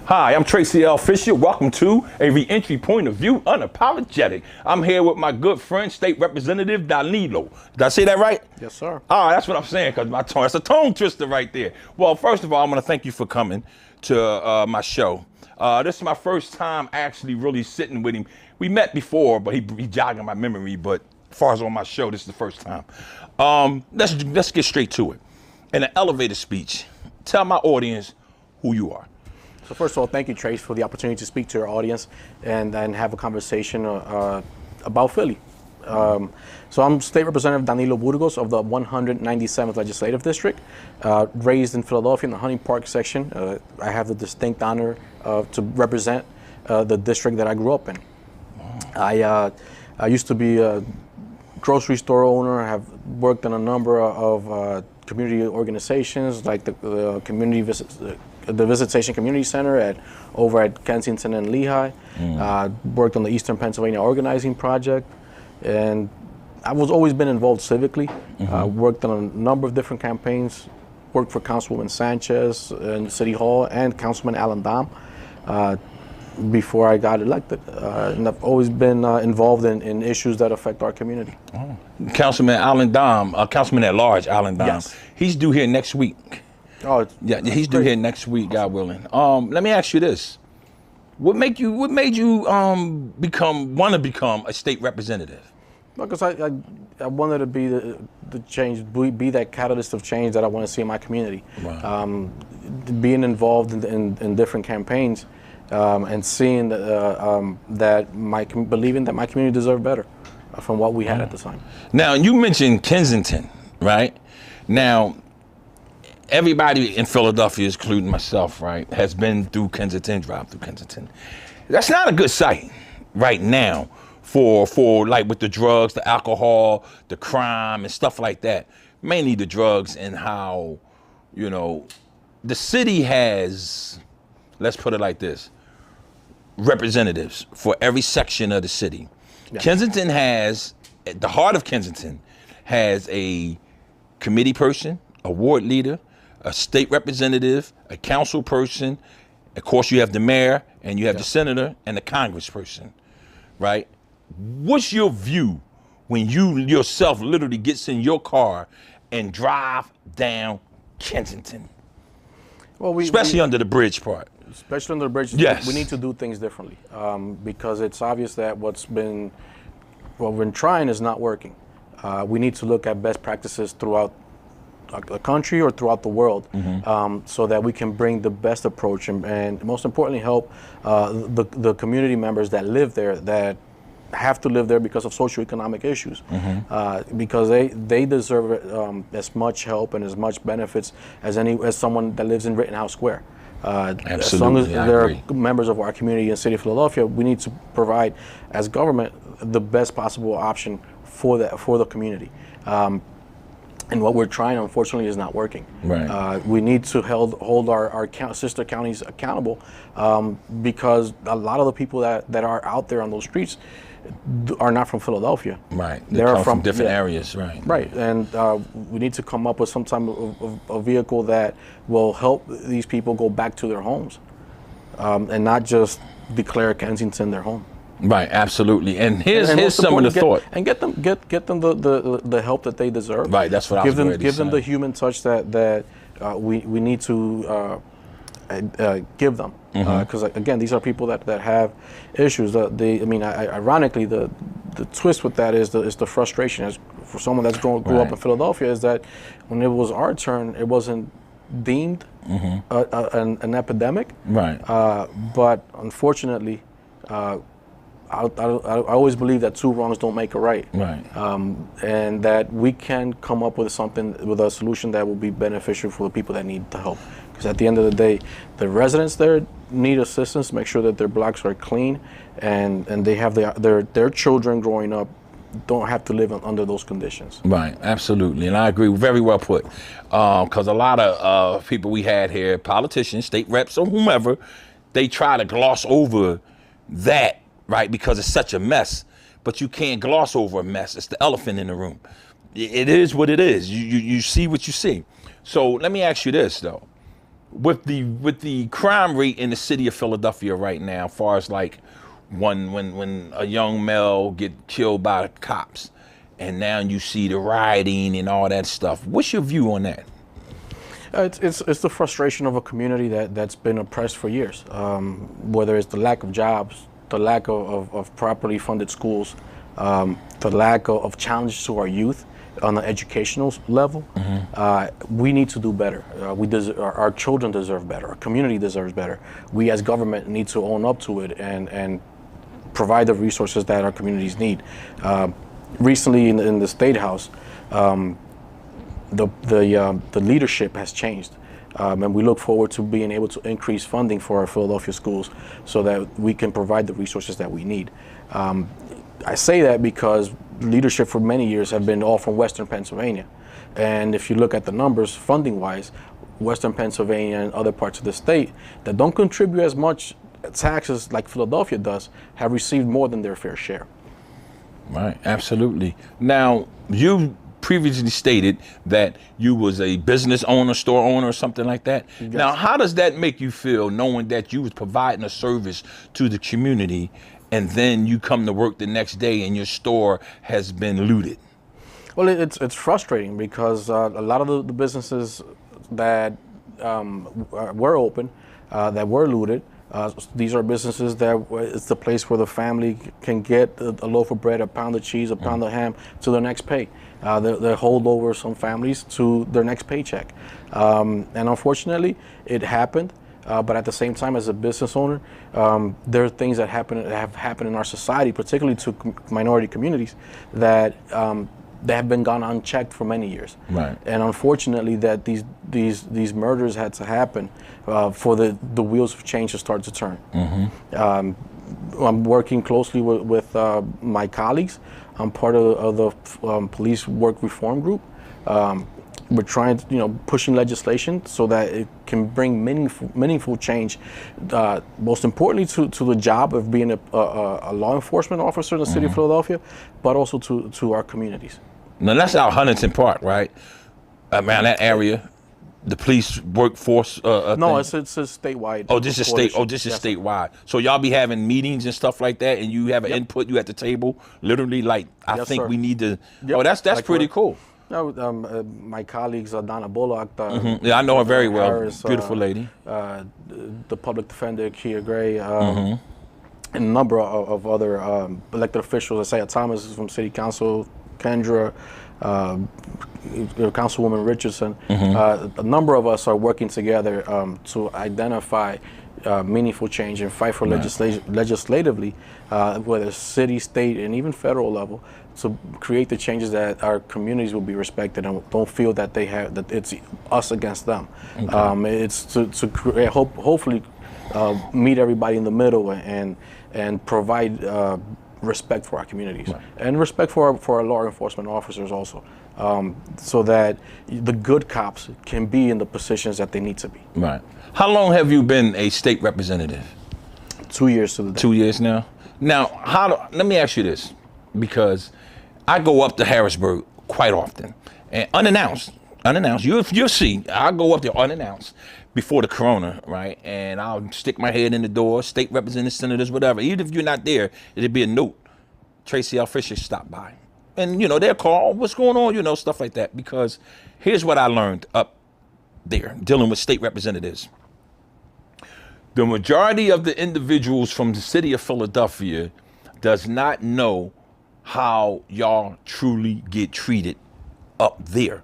Hi, I'm Tracey L. Fisher. Welcome to a re-entry point of view, unapologetic. I'm here with my good friend, State Representative Danilo. Did I say that right? Yes, sir. Oh, that's what I'm saying, because my tongue, that's a tongue twister right there. Well, first of all, I want to thank you for coming to my show. This is my first time actually really sitting with him. We met before, but he jogging my memory, but as far as on my show, this is the first time. Let's get straight to it. In an elevator speech, tell my audience who you are. So first of all, thank you, Trace, for the opportunity to speak to your audience and have a conversation about Philly. So I'm State Representative Danilo Burgos of the 197th Legislative District, raised in Philadelphia in the Hunting Park section. I have the distinct honor to represent the district that I grew up in. I used to be a grocery store owner. I have worked in a number of community organizations like the community visits. The Visitation Community Center over at Kensington and Lehigh. Worked on the Eastern Pennsylvania Organizing Project, and I've always been involved civically. Worked on a number of different campaigns. Worked for Councilwoman Sanchez in City Hall and Councilman Alan Dom before I got elected. And I've always been involved in issues that affect our community. Councilman Alan Dom, Councilman at Large Alan Dom. Yes. He's due here next week. Oh, yeah, he's due here next week, God willing. Let me ask you this: What made you want to become a state representative? Because I wanted to be the change, be that catalyst of change that I want to see in my community. Wow. Being involved in different campaigns and seeing believing that my community deserved better from what we had at the time. Now, you mentioned Kensington, right? Now, everybody in Philadelphia, including myself, right, has been through Kensington, drive through Kensington. That's not a good sight right now for like with the drugs, the alcohol, the crime and stuff like that. Mainly the drugs and how, the city has, let's put it like this, representatives for every section of the city. Yeah. Kensington has, at the heart of Kensington, has a committee person, a ward leader, a state representative, a council person. Of course, you have the mayor and you have the senator and the congressperson, right? What's your view when you yourself literally gets in your car and drive down Kensington? Well, especially under the bridge part. Especially under the bridge, yes. We need to do things differently because it's obvious that what we've been trying is not working. We need to look at best practices throughout the country or throughout the world, so that we can bring the best approach and most importantly help the community members that live there, that have to live there because of socioeconomic issues, because they deserve as much help and as much benefits as someone that lives in Rittenhouse Square. Absolutely, as long as they're members of our community in the city of Philadelphia, we need to provide as government the best possible option for the community. And what we're trying, unfortunately, is not working. Right. We need to hold our sister counties accountable because a lot of the people that are out there on those streets are not from Philadelphia. Right. They're from different areas. Right. Right. And we need to come up with some type of a vehicle that will help these people go back to their homes and not just declare Kensington their home. Right, absolutely. And here's some of the thought. And get them the help that they deserve. Right, that's what I was ready to say. Give them the human touch that we need to give them. Because again, these are people that have issues. Ironically, the twist with that is the frustration. As for someone that's grew up in Philadelphia, is that when it was our turn, it wasn't deemed an epidemic. Right. But unfortunately. I always believe that two wrongs don't make a right. Right. And that we can come up with a solution that will be beneficial for the people that need the help. Because at the end of the day, the residents there need assistance, make sure that their blocks are clean, and they have their children growing up don't have to live under those conditions. Right, absolutely, and I agree, very well put. Because a lot of people we had here, politicians, state reps, or whomever, they try to gloss over that, right, because it's such a mess. But you can't gloss over a mess. It's the elephant in the room. It is what it is. You see what you see. So let me ask you this, though. with the crime rate in the city of Philadelphia right now, as far as like when a young male get killed by the cops, and now you see the rioting and all that stuff. What's your view on that? It's the frustration of a community that's been oppressed for years. Whether it's the lack of jobs, the lack of properly funded schools, the lack of challenge to our youth on an educational level. We need to do better. Our children deserve better. Our community deserves better. We as government need to own up to it and provide the resources that our communities need. Recently in the State House, the leadership has changed. And we look forward to being able to increase funding for our Philadelphia schools so that we can provide the resources that we need. I say that because leadership for many years have been all from Western Pennsylvania. And if you look at the numbers funding-wise, Western Pennsylvania and other parts of the state that don't contribute as much taxes like Philadelphia does have received more than their fair share. Right, absolutely. Now, you previously stated that you was a business owner, store owner, or something like that. Yes. Now, how does that make you feel knowing that you was providing a service to the community and then you come to work the next day and your store has been looted? Well, it's frustrating because a lot of the businesses that were open, that were looted, these are businesses that it's the place where the family can get a loaf of bread, a pound of cheese, a pound of ham to their next pay. They hold over some families to their next paycheck. And unfortunately, it happened. But at the same time, as a business owner, there are things that have happened in our society, particularly to minority communities, that have been gone unchecked for many years. Right. And unfortunately, that these murders had to happen for the wheels of change to start to turn. I'm working closely with my colleagues. I'm part of the police work reform group. We're trying to, pushing legislation so that it can bring meaningful change, most importantly to the job of being a law enforcement officer in the city of Philadelphia, but also to our communities. Now that's out Huntington Park, right? Around that area, the police workforce. No, it's a statewide. Oh, this is statewide. So y'all be having meetings and stuff like that, and you have an input. You at the table, literally, like I think we need to. Yep. Oh, that's like pretty cool. No, my colleagues, Donna Bullock. Yeah, I know her very well. Harris, beautiful lady. The public defender, Kia Gray, and a number of other elected officials. Isaiah Thomas is from City Council, Kendra, Councilwoman Richardson. A number of us are working together to identify meaningful change and fight for legislatively, whether city, state, and even federal level, to create the changes that our communities will be respected and don't feel that that it's us against them. Okay. It's to create, hopefully meet everybody in the middle and provide respect for our communities and respect for our law enforcement officers also, so that the good cops can be in the positions that they need to be. Right. How long have you been a state representative? 2 years to the day. 2 years now? Now, let me ask you this, because I go up to Harrisburg quite often, and unannounced, you'll see, I'll go up there unannounced before the corona, right? And I'll stick my head in the door, state representatives, senators, whatever. Even if you're not there, it'll be a note. Tracey L. Fisher stopped by. And, they'll call, what's going on, stuff like that. Because here's what I learned up there, dealing with state representatives. The majority of the individuals from the city of Philadelphia does not know how y'all truly get treated up there.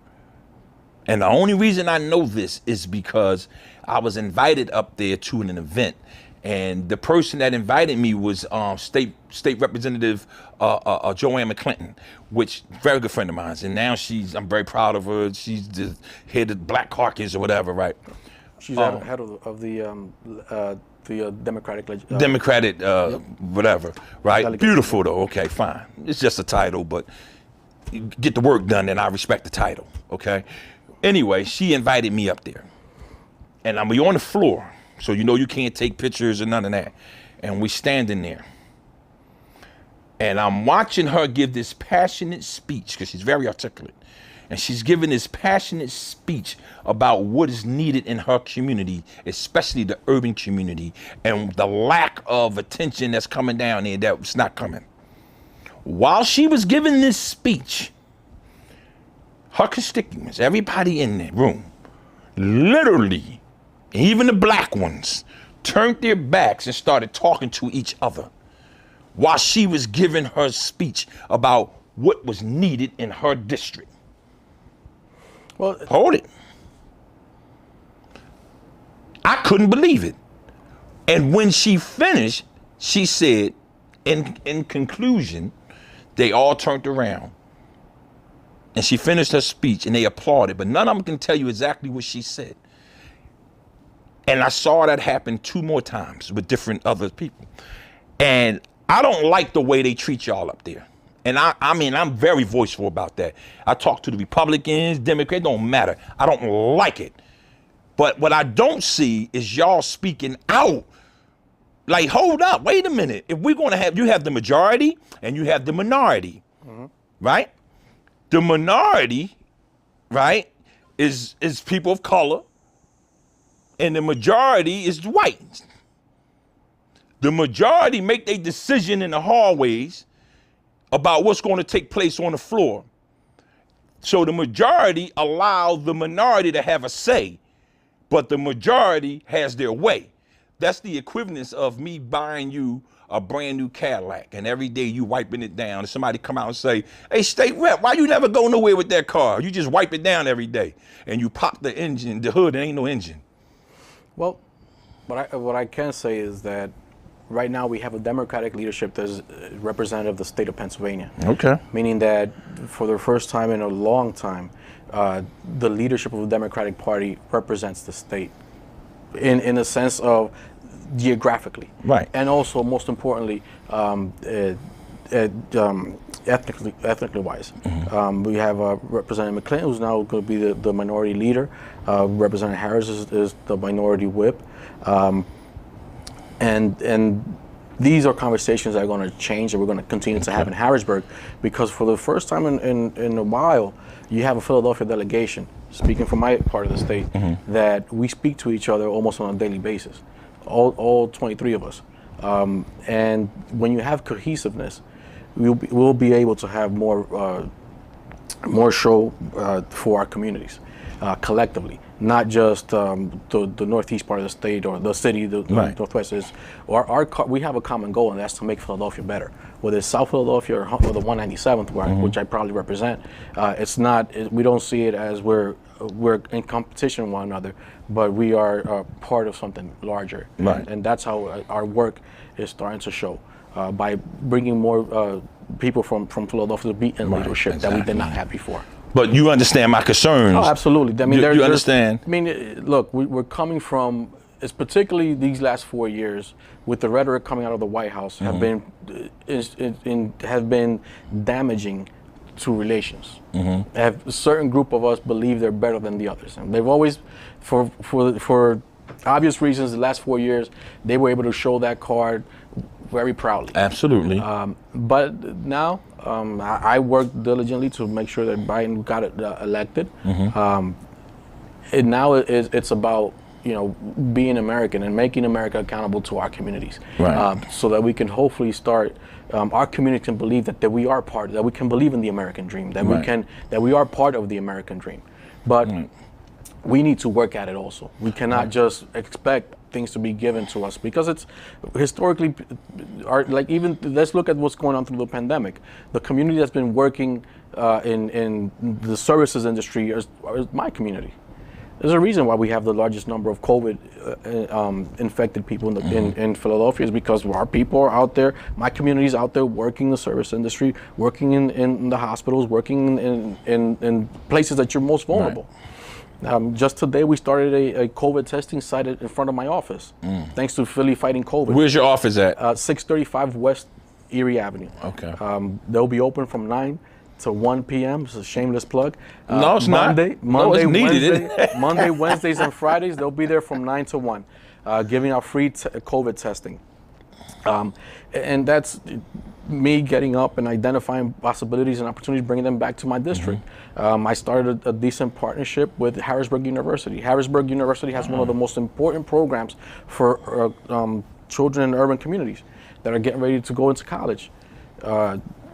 And the only reason I know this is because I was invited up there to an event, and the person that invited me was State Representative Joanne McClinton, which very good friend of mine, and now I'm very proud of her. She's the head of Black Caucus or whatever, right? She's head of the Democratic whatever, right? Delegate. Beautiful though. Okay, fine. It's just a title, but get the work done, and I respect the title. Okay. Anyway, she invited me up there, and I'm on the floor, so you can't take pictures or none of that. And we standing there, and I'm watching her give this passionate speech because she's very articulate, And she's giving this passionate speech about what is needed in her community, especially the urban community, and the lack of attention that's coming down there that's not coming. While she was giving this speech, her constituents, everybody in the room, literally, even the black ones, turned their backs and started talking to each other while she was giving her speech about what was needed in her district. Well, hold it. I couldn't believe it. And when she finished, she said, in conclusion, they all turned around. And she finished her speech and they applauded, but none of them can tell you exactly what she said. And I saw that happen 2 more times with different other people. And I don't like the way they treat y'all up there. And I mean, I'm very voiceful about that. I talk to the Republicans, Democrats, it don't matter. I don't like it. But what I don't see is y'all speaking out. Like, hold up, wait a minute. If we're gonna have, you have the majority and you have the minority, right? The minority, right, is people of color, and the majority is white. The majority make their decision in the hallways about what's going to take place on the floor. So the majority allow the minority to have a say, but the majority has their way. That's the equivalence of me buying you a brand new Cadillac and every day you wiping it down and somebody come out and say, hey, state rep, why you never go nowhere with that car? You just wipe it down every day and you pop the engine, the hood, and ain't no engine. Well, what I can say is that right now we have a Democratic leadership that is representative of the state of Pennsylvania. Okay. Meaning that for the first time in a long time, the leadership of the Democratic Party represents the state in a sense of geographically. Right. And also, most importantly, ethnically wise. We have Representative McClinton, who's now going to be the minority leader. Representative Harris is the minority whip. And these are conversations that are going to change, that we're going to continue to have in Harrisburg, because for the first time in a while, you have a Philadelphia delegation, speaking from my part of the state, that we speak to each other almost on a daily basis, all 23 of us. And when you have cohesiveness, we'll be able to have more show for our communities collectively. Not just the northeast part of the state or the city, the northwest is. We have a common goal, and that's to make Philadelphia better. Whether it's South Philadelphia or the 197th, which I probably represent, we don't see it as we're in competition with one another, but we are part of something larger. Right. And that's how our work is starting to show by bringing more people from Philadelphia to be in leadership that we did not have before. But you understand my concerns. Oh, absolutely. I mean, you understand. I mean, look, we're coming from, it's particularly these last 4 years with the rhetoric coming out of the White House have been damaging to relations. Have a certain group of us believe they're better than the others, and they've always, for obvious reasons, the last 4 years they were able to show that card very proudly. Absolutely. But now I worked diligently to make sure that Biden got elected. And now it's about being American and making America accountable to our communities, so that we can hopefully start. Our community can believe that we are part, that we can believe in the American dream, that we are part of the American dream. But we need to work at it also. We cannot just expect things to be given to us, because it's historically, let's look at what's going on through the pandemic. The community that's been working in the services industry is my community. There's a reason why we have the largest number of COVID infected people in Philadelphia, is because our people are out there, my community is out there working in the service industry, working in the hospitals, working in places that you're most vulnerable. Just today, we started a COVID testing site in front of my office, thanks to Philly fighting COVID. Where's your office at? 635 West Erie Avenue. Okay. They'll be open from 9 to 1 p.m. It's a shameless plug. No, it's Monday, not. It's needed. Monday, Wednesdays, and Fridays, they'll be there from 9 to 1, giving out free COVID testing. And that's me getting up and identifying possibilities and opportunities, bringing them back to my district. I started a decent partnership with Harrisburg University. Harrisburg University has one of the most important programs for children in urban communities that are getting ready to go into college.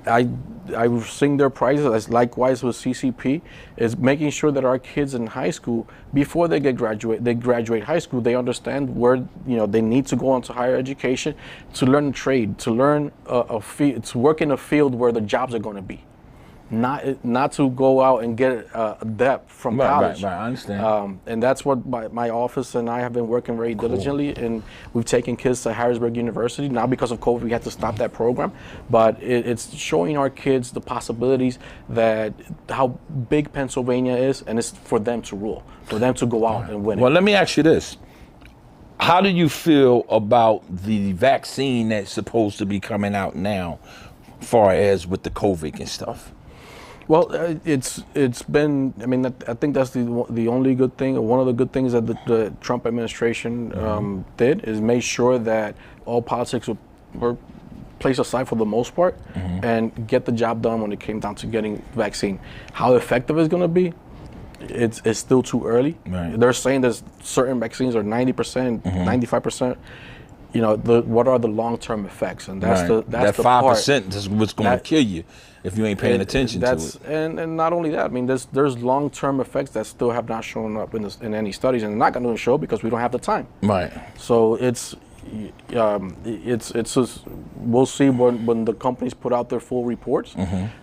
I sing their praises, as likewise with CCP, is making sure that our kids in high school, before they graduate high school, they understand where they need to go on to higher education, to learn a trade, to learn to work in a field where the jobs are going to be. Not to go out and get a debt from college. Right, I understand. And that's what my office and I have been working very diligently. And we've taken kids to Harrisburg University. Now because of COVID, we had to stop that program. But it's showing our kids the possibilities, that how big Pennsylvania is, and it's for them to rule, for them to go out and win it. Well, let me ask you this. How do you feel about the vaccine that's supposed to be coming out now, far as with the COVID and stuff? Well, it's been. I mean, I think that's the only good thing, or one of the good things that the Trump administration did, is make sure that all politics were placed aside for the most part, and get the job done when it came down to getting vaccine. How effective it's going to be, it's still too early. Right. They're saying that certain vaccines are 90%, 95%. What are the long-term effects, and that's right. that's that 5% is what's going to kill you if you ain't paying attention to it. And not only that, I mean, there's long-term effects that still have not shown up in any studies, and they're not going to show because we don't have the time. Right. So it's just, we'll see when the companies put out their full reports,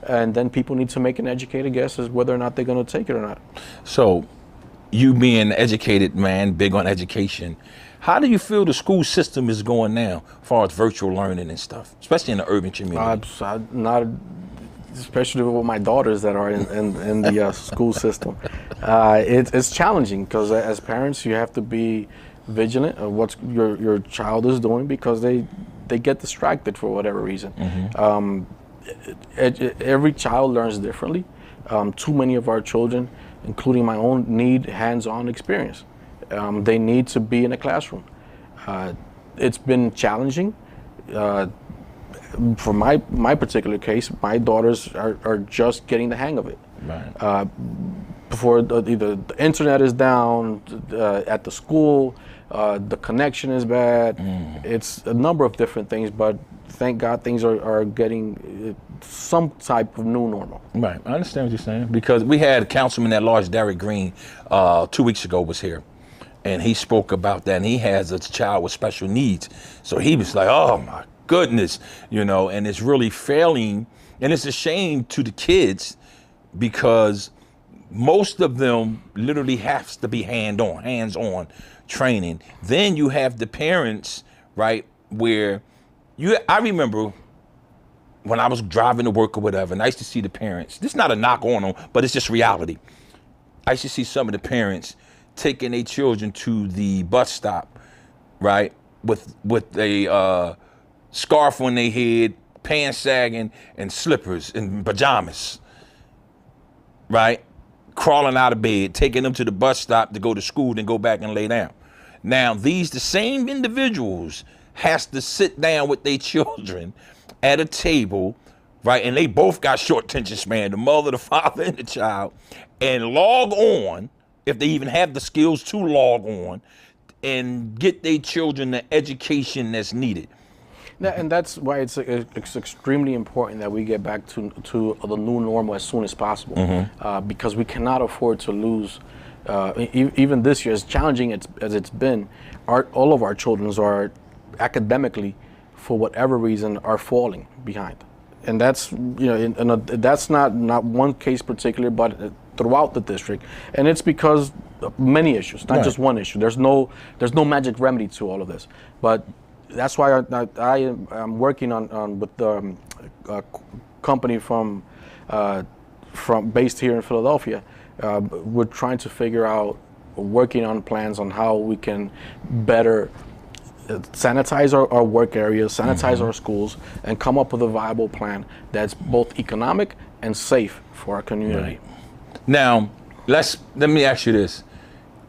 and then people need to make an educated guess as whether or not they're going to take it or not. So, you being an educated man, big on education, how do you feel the school system is going now, as far as virtual learning and stuff, especially in the urban community? Not, especially with my daughters that are in the school system. It's challenging because as parents, you have to be vigilant of what your child is doing, because they get distracted for whatever reason. Every child learns differently. Too many of our children, including my own, need hands-on experience. They need to be in a classroom. It's been challenging. For my particular case, my daughters are just getting the hang of it. Right. Before either the internet is down at the school, the connection is bad. It's a number of different things, but thank God things are getting some type of new normal. Right, I understand what you're saying, because we had a councilman at large, Derek Green, 2 weeks ago was here. And he spoke about that, and he has a child with special needs. So he was like, oh my goodness, and it's really failing. And it's a shame to the kids, because most of them literally has to be hands-on training. Then you have the parents, right, where I remember when I was driving to work or whatever, and I used to see the parents. This is not a knock on them, but it's just reality. I used to see some of the parents taking their children to the bus stop, right, with a scarf on their head, pants sagging, and slippers and pajamas, right, crawling out of bed, taking them to the bus stop to go to school, then go back and lay down. Now, the same individuals has to sit down with their children at a table, right, and they both got short attention span, the mother, the father, and the child, and log on, if they even have the skills to log on, and get their children the education that's needed. And that's why it's extremely important that we get back to the new normal as soon as possible, because we cannot afford to lose. Even this year, as challenging as it's been, all of our children are academically, for whatever reason, are falling behind. And that's that's not one case particular, but throughout the district, and it's because of many issues, not just one issue. There's no magic remedy to all of this, but that's why I am working on with the company from based here in Philadelphia. We're trying to figure out, working on plans on how we can better sanitize our work areas, sanitize our schools, and come up with a viable plan that's both economic and safe for our community. Right. Now, let me ask you this.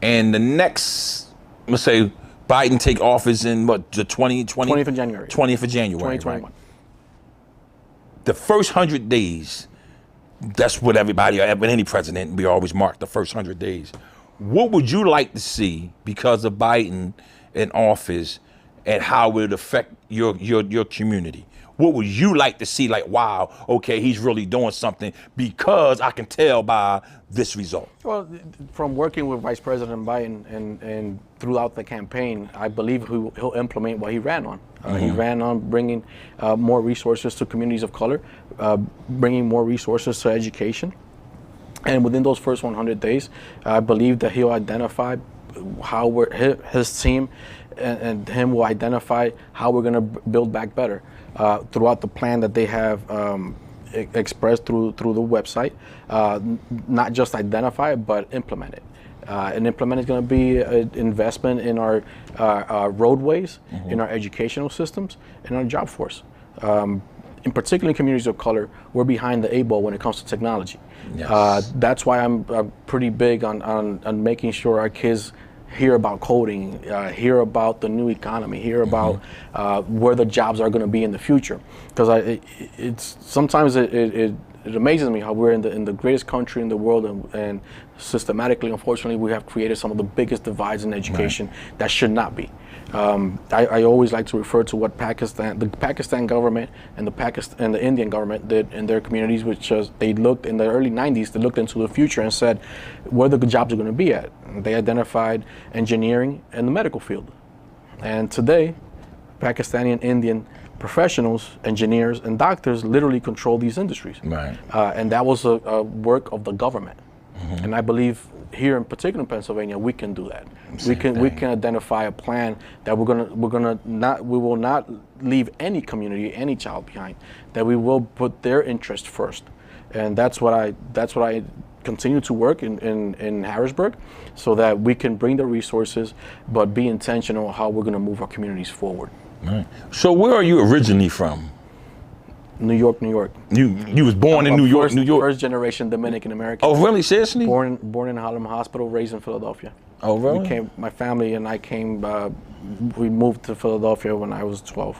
In the next, let's say, Biden take office in what, the 20th of January. 20th of January, 2021. right? The first 100 days, that's what everybody, when any president, we always mark the first 100 days. What would you like to see because of Biden in office and how it would affect your community? What would you like to see? Like, wow, okay, he's really doing something because I can tell by this result. Well, from working with Vice President Biden and throughout the campaign, I believe he'll implement what he ran on. He ran on bringing more resources to communities of color, bringing more resources to education. And within those first 100 days, I believe that he'll identify how his team and him will identify how we're going to build back better throughout the plan that they have expressed through the website. Not just identify it, but implement it. And implement is going to be an investment in our roadways, in our educational systems, and our job force. In particular in communities of color, we're behind the 8 ball when it comes to technology. Yes. That's why I'm pretty big on making sure our kids hear about coding, hear about the new economy, hear about where the jobs are going to be in the future. Because sometimes it amazes me how we're in the greatest country in the world, and systematically, unfortunately, we have created some of the biggest divides in education that should not be. I always like to refer to what the Pakistan government and the Indian government did in their communities, which is they looked in the early 90s, they looked into the future and said where the jobs are going to be at. And they identified engineering and the medical field. And today, Pakistani and Indian professionals, engineers, and doctors literally control these industries. Right. And that was a work of the government. And I believe here in particular in Pennsylvania, we can do that. We can identify a plan that we will not leave any community, any child behind. That we will put their interest first, and that's what I continue to work in Harrisburg, so that we can bring the resources, but be intentional how we're going to move our communities forward. Right. So where are you originally from? New York, New York. You was born in New York, New York. First generation Dominican American. Oh, really? Seriously? Born in Harlem Hospital, raised in Philadelphia. Oh, really? My family and I came. We moved to Philadelphia when I was 12.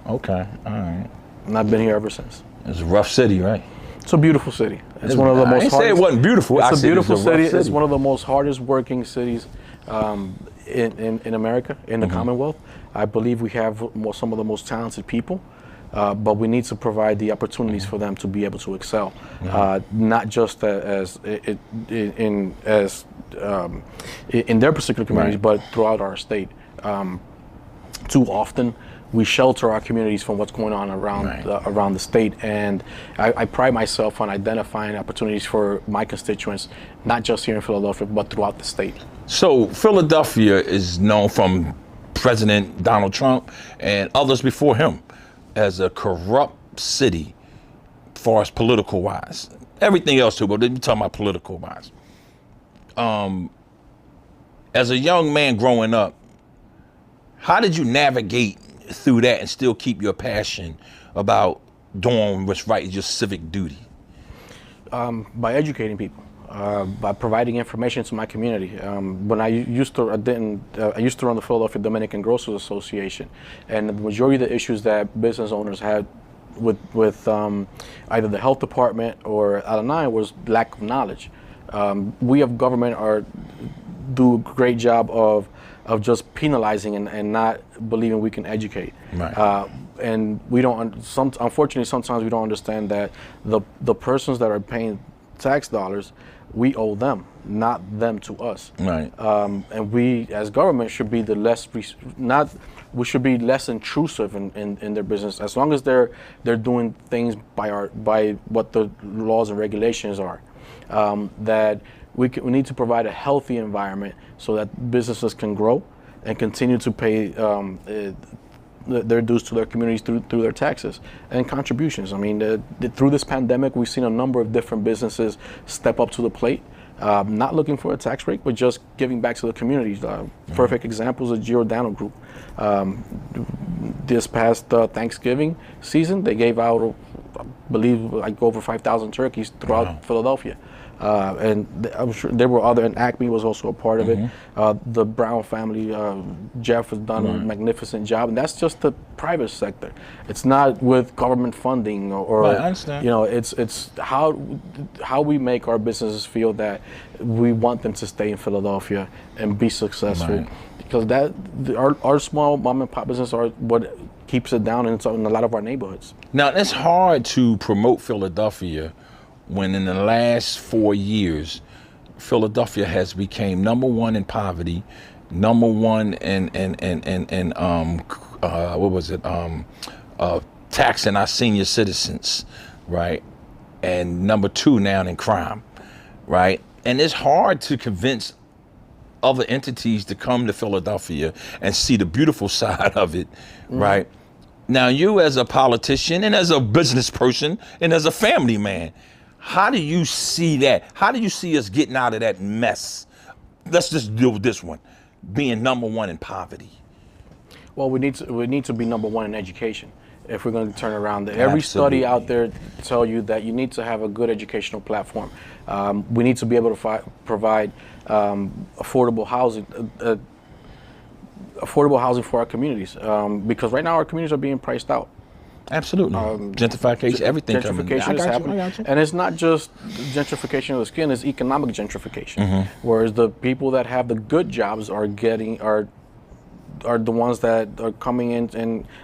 Okay, all right. And I've been here ever since. It's a rough city, right? It's a beautiful city. It's one of the most. I didn't say it wasn't beautiful. It's a beautiful city. It's It's one of the most hardest working cities in America, in the Commonwealth. I believe we have some of the most talented people. But we need to provide the opportunities for them to be able to excel, not just in their particular communities, but throughout our state. Too often, we shelter our communities from what's going on around the state, and I pride myself on identifying opportunities for my constituents, not just here in Philadelphia, but throughout the state. So Philadelphia is known from President Donald Trump and others before him as a corrupt city, as far as political wise. Everything else too, but we're talking about political wise. As a young man growing up, how did you navigate through that and still keep your passion about doing what's right, your civic duty? By educating people. By providing information to my community. When I used to run the Philadelphia Dominican Grocers Association, and the majority of the issues that business owners had with either the health department or L&I was lack of knowledge. We of government do a great job of just penalizing and not believing we can educate. Right. And we don't. Unfortunately, sometimes we don't understand that the persons that are paying tax dollars, we owe them, not them to us. Right. And we, as government, should be we should be less intrusive in their business, as long as they're doing things by what the laws and regulations are. That we need to provide a healthy environment so that businesses can grow and continue to pay their dues to their communities through their taxes and contributions. I mean, through this pandemic, we've seen a number of different businesses step up to the plate, not looking for a tax break, but just giving back to the communities. Perfect examples of Giordano Group. This past Thanksgiving season, they gave out, I believe, like over 5,000 turkeys throughout Philadelphia. I'm sure there were other, and Acme was also a part of it. The Brown family, Jeff has done a magnificent job, and that's just the private sector. It's not with government funding or Right, I understand. you know, it's how we make our businesses feel that we want them to stay in Philadelphia and be successful. Right. Because our small mom and pop business are what keeps it down in a lot of our neighborhoods. Now, it's hard to promote Philadelphia when in the last 4 years, Philadelphia has become #1 in poverty, #1 in what was it? Taxing our senior citizens, right? And #2 now in crime, right? And it's hard to convince other entities to come to Philadelphia and see the beautiful side of it, right? Now, you as a politician and as a business person and as a family man, how do you see that? How do you see us getting out of that mess? Let's just deal with this one, being #1 in poverty. Well, we need to be #1 in education if we're going to turn around. Every study out there tell you that you need to have a good educational platform. We need to be able to provide affordable housing for our communities, because right now our communities are being priced out. Absolutely. Gentrification, everything coming. Gentrification is happening, and it's not just gentrification of the skin; it's economic gentrification. Whereas the people that have the good jobs are the ones that are coming in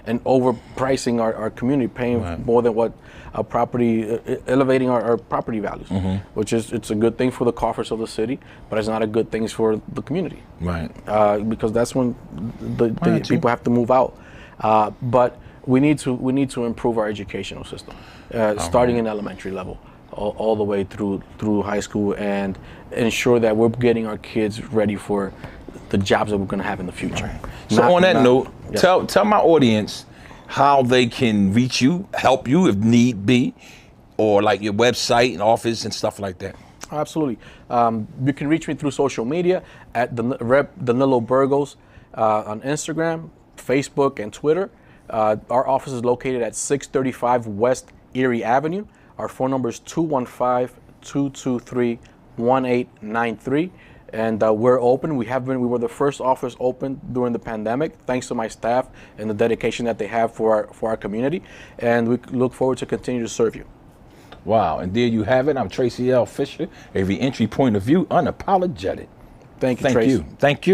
and overpricing our community, paying more than what our property, elevating our property values, which it's a good thing for the coffers of the city, but it's not a good thing for the community. Right. Because that's when the people have to move out. But we need to improve our educational system, starting in elementary level, all the way through high school, and ensure that we're getting our kids ready for the jobs that we're going to have in the future. So on that note, tell my audience how they can reach you, help you if need be, or like your website and office and stuff like that. Absolutely. You can reach me through social media at Danilo Burgos on Instagram, Facebook, and Twitter. Our office is located at 635 West Erie Avenue. Our phone number is 215-223-1893. And we're open. We were the first office open during the pandemic, thanks to my staff and the dedication that they have for our community. And we look forward to continue to serve you. Wow, and there you have it. I'm Tracey L. Fisher, every entry point of view, unapologetic. Thank you, Tracy. Thank you.